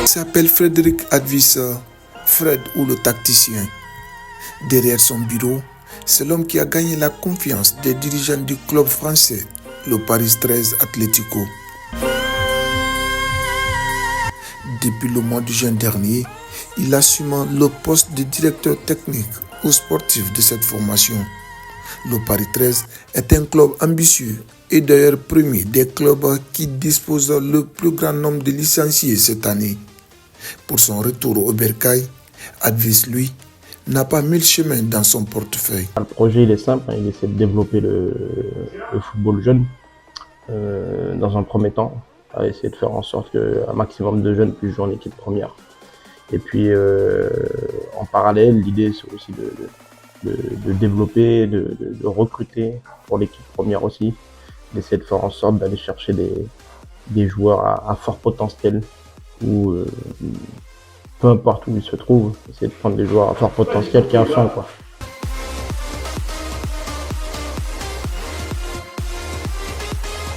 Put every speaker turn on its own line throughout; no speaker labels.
s'appelle Frédéric Advice, Fred ou le tacticien. Derrière son bureau, c'est l'homme qui a gagné la confiance des dirigeants du club français, le Paris 13 Atlético. Depuis le mois de juin dernier, il assume le poste de directeur technique ou sportif de cette formation. Le Paris 13 est un club ambitieux et d'ailleurs premier des clubs qui disposent le plus grand nombre de licenciés cette année. Pour son retour au Bercail, Advice, lui, n'a pas mille chemins dans son portefeuille.
Le projet il est simple, il essaie de développer le football jeune dans un premier temps, à essayer de faire en sorte qu'un maximum de jeunes puissent jouer en équipe première. Et puis en parallèle, l'idée c'est aussi de développer, de recruter pour l'équipe première aussi, d'essayer de faire en sorte d'aller chercher des joueurs à fort potentiel ou peu importe où ils se trouvent, essayer de prendre des joueurs à fort potentiel qui en font quoi.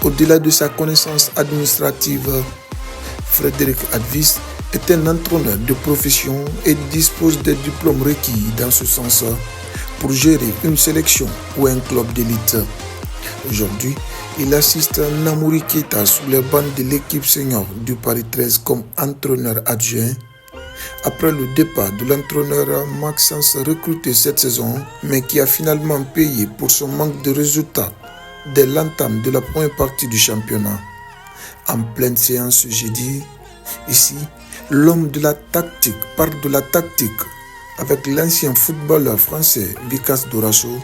Au-delà de sa connaissance administrative, Frédéric Advice est un entraîneur de profession et dispose des diplômes requis dans ce sens pour gérer une sélection ou un club d'élite. Aujourd'hui, il assiste Namouri Keita sous les bancs de l'équipe senior du Paris 13 comme entraîneur adjoint. Après le départ de l'entraîneur Maxence recruté cette saison, mais qui a finalement payé pour son manque de résultats dès l'entame de la première partie du championnat. En pleine séance jeudi, ici, l'homme de la tactique parle de la tactique avec l'ancien footballeur français Vicas Dorasso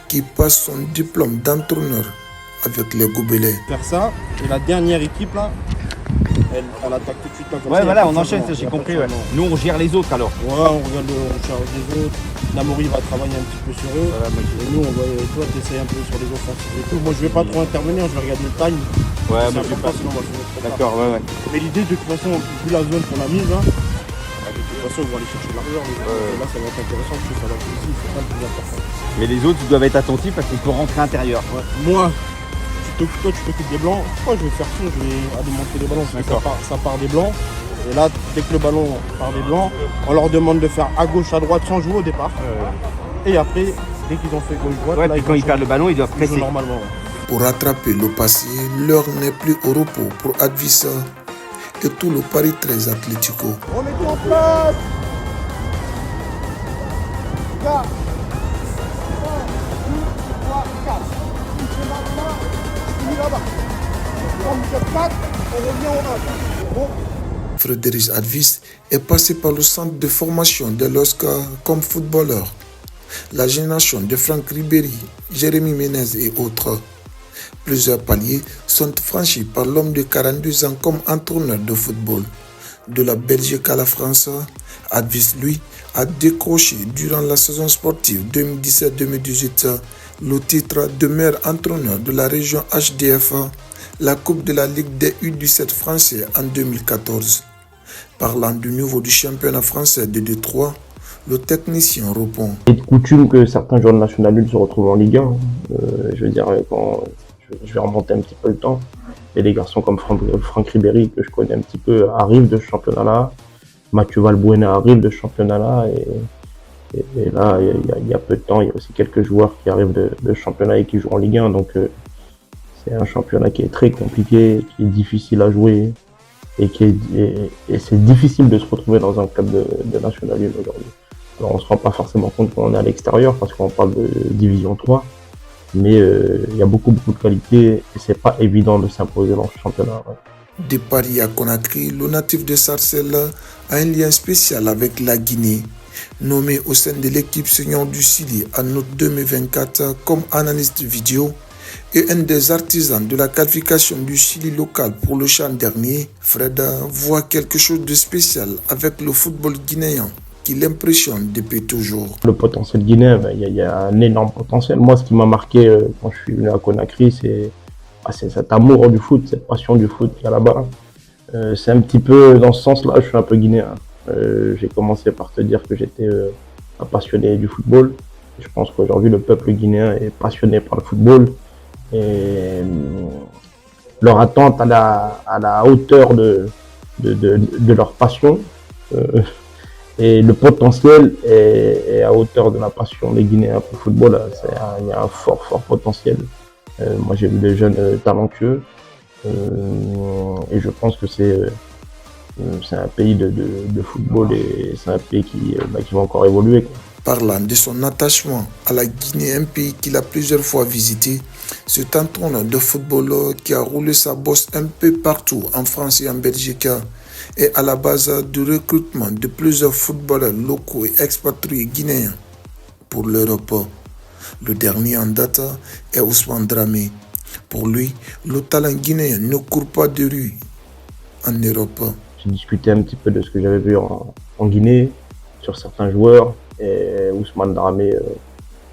qui passe son diplôme d'entraîneur avec les Gobelets.
Faire ça, et la dernière équipe là, elle attaque tout de suite là comme
ouais,
ça.
Voilà, on enchaîne, j'ai compris. Ouais. Nous on gère les autres alors.
Ouais, on regarde on charge les autres. Namouri va travailler un petit peu sur eux. Et nous, on va, toi, t'essayes un peu sur les offensives et tout. Moi, je vais pas trop intervenir, je vais regarder le time.
Ouais,
mais je vais pas, sinon on va se mettre trop tard.
D'accord, ouais.
Mais l'idée, de toute façon, vu la zone qu'on a mise, hein, de toute façon, on va aller chercher de l'argent. Là, ça va être intéressant parce que ça va être ici, c'est pas le plus important.
Mais les autres, ils doivent être attentifs parce qu'il faut rentrer intérieur.
Ouais. Moi, toi, tu t'occupes des blancs. Moi, je vais faire ça, je vais aller monter les ballons. Ça part des blancs. Et là, dès que le ballon part des blancs, on leur demande de faire à gauche, à droite sans jouer au départ. Et après, dès qu'ils ont fait gauche-droite,
ouais, quand ils perdent le ballon, ils doivent presser.
Normalement. Ouais.
Pour rattraper le passé, l'heure n'est plus au repos pour Advice et tout le Paris 13 Atlético.
On est en place. Gars. 1, 2, 3, 4. C'est maintenant. Je suis là-bas. Quand vous 4, on revient au 1. Bon.
Frédéric Advice est passé par le centre de formation de l'OSCA comme footballeur. La génération de Franck Ribéry, Jérémy Ménez et autres. Plusieurs paliers sont franchis par l'homme de 42 ans comme entraîneur de football. De la Belgique à la France, Advice, lui, a décroché durant la saison sportive 2017-2018 le titre de meilleur entraîneur de la région HDF, la Coupe de la Ligue des U17 français en 2014. Parlant du niveau du championnat français de Détroit, le technicien répond.
Il est de coutume que certains joueurs de National 1 se retrouvent en Ligue 1. Je veux dire, quand je vais remonter un petit peu le temps, et des garçons comme Franck Ribéry, que je connais un petit peu, arrivent de ce championnat-là. Mathieu Valbuena arrive de ce championnat-là. Et là, il y a peu de temps, il y a aussi quelques joueurs qui arrivent de ce championnat et qui jouent en Ligue 1. Donc, c'est un championnat qui est très compliqué, qui est difficile à jouer. Et c'est difficile de se retrouver dans un club de National 1 aujourd'hui. Alors on ne se rend pas forcément compte quand on est à l'extérieur parce qu'on parle de Division 3, mais il y a beaucoup de qualité et c'est pas évident de s'imposer dans ce championnat. Ouais.
De Paris à Conakry, le natif de Sarcelles a un lien spécial avec la Guinée. Nommé au sein de l'équipe senior du Chili en août 2024 comme analyste vidéo et un des artisans de la qualification du Chili local pour le CHAN dernier, Fred voit quelque chose de spécial avec le football guinéen qui l'impressionne depuis toujours.
Le potentiel guinéen, il y a un énorme potentiel. Moi, ce qui m'a marqué quand je suis venu à Conakry, c'est cet amour du foot, cette passion du foot qu'il y a là-bas. C'est un petit peu dans ce sens-là, je suis un peu guinéen. J'ai commencé par te dire que j'étais un passionné du football. Je pense qu'aujourd'hui, le peuple guinéen est passionné par le football. Et leur attente à la hauteur de de leur passion. Et le potentiel est à hauteur de la passion des Guinéens pour le football. Il y a un fort potentiel. Moi, j'ai vu des jeunes talentueux. Et je pense que c'est un pays de football et c'est un pays qui va encore évoluer, quoi.
Parlant de son attachement à la Guinée, un pays qu'il a plusieurs fois visité, cet entraîneur de football qui a roulé sa bosse un peu partout en France et en Belgique est à la base du recrutement de plusieurs footballeurs locaux et expatriés guinéens pour l'Europe. Le dernier en date est Ousmane Dramé. Pour lui, le talent guinéen ne court pas de rue en Europe.
J'ai discuté un petit peu de ce que j'avais vu en Guinée, sur certains joueurs, et Ousmane Dramé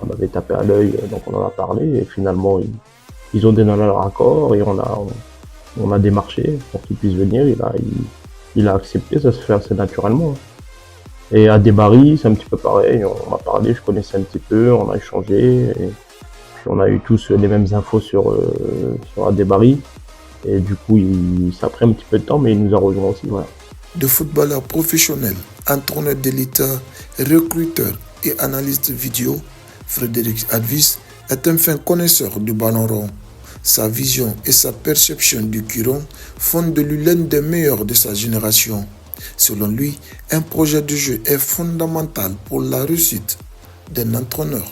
m'avait tapé à l'œil, donc on en a parlé, et finalement ils ont donné leur accord, et on a démarché pour qu'il puisse venir, il a accepté, ça se fait assez naturellement. Et à Debari, c'est un petit peu pareil, on m'a parlé, je connaissais un petit peu, on a échangé, et puis on a eu tous les mêmes infos sur Debari. Et du coup, ça a pris un petit peu de temps, mais il nous a rejoint aussi. Voilà.
De footballeur professionnel, entraîneur d'élite, recruteur et analyste vidéo, Frédéric Advice est un fin connaisseur du ballon rond. Sa vision et sa perception du Quiron font de lui l'un des meilleurs de sa génération. Selon lui, un projet de jeu est fondamental pour la réussite d'un entraîneur.